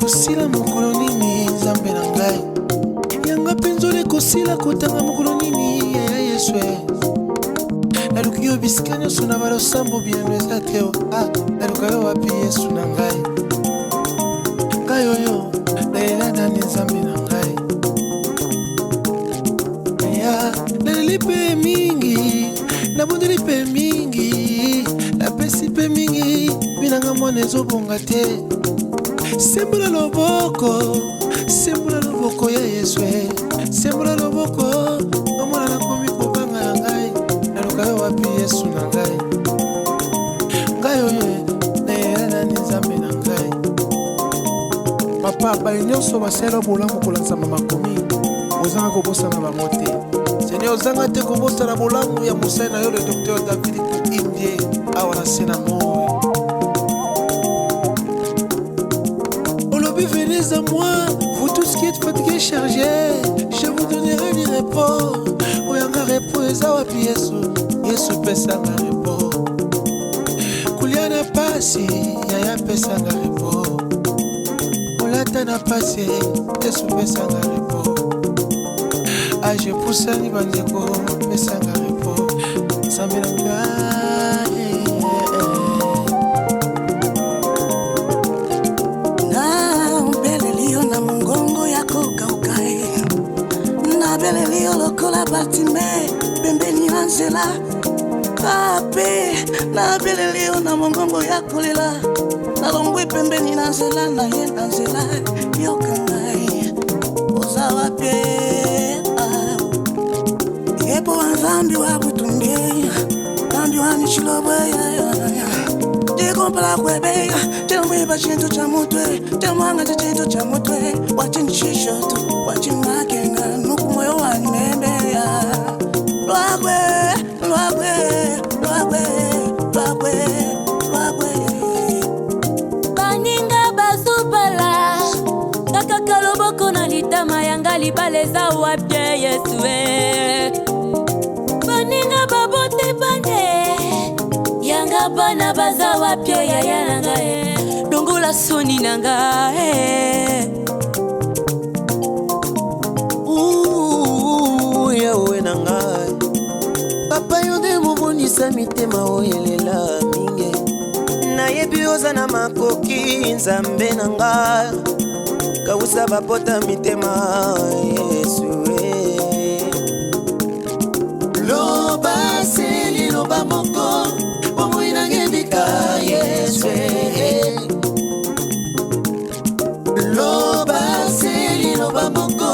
Tosila mokolo nini Nzambe na ngai yanga penzole kosila kotanga mokolo nini ya Yesu naluki yo bisika nyonso na balosambo bino eza te naluka yo wapi Yesu na ngai ngai oyo nalela nani Nzambe na ngai naleli mpe mingi nabondeli mpe mingi napesi mpe mingi binanga mwana ezobonga te sembula loboko ya Yesu sembula loboko omwana nakomi kobanga na ngai naluka yo wapi Yesu na ngai ngai oyo nalela nani Nzambe na ngai papa bayi nyonso basala bolamu kolanzama makomi ozanga kobosana bango te Seigneur ozanga te kobosana bolamu ya mosali na yo le docteur David Indie awa na se na moi venez à moi, vous tous qui êtes fatigués, chargés, je vous donnerai du repos. Oyanga repos, ezawapi Yesu pesanga repos. Kuliana pasi, yaya pesanga repos. Olata na pasi, Yesu pesanga repos. Je poussani bandeko, pesanga repos. Sambelanga. Belelio lokola batime pembeni na nzela kape na belelio na mongongo ya kolela nalongwe pembeni na nzela na ye na nzela yoka ngai oza wapi yepo wanzambi wa butunge kambi wa nichilobo Jegompala kwebe Jelmwiba chintu cha mutwe Jelmwanga chintu cha mutwe Wachinchishoto Wachimakenga Nuku moyo wanembeya Lwagwe Lwagwe Lwagwe Lwagwe Lwagwe Baninga basupala Kaka kaloboko na litama Yanga libaleza wapye Yesue Baninga babote bane Yanga bana baza wapye yaya nanga Dongula soni nanga Yawe nanga Papa yonde mubonisa mitema oyelela minge Na yebi oza na makoki Nzambe nanga Kawusa bapota mitema Yesu Loba seli loba moko Moina ngebika Yesu Loba seli loba moko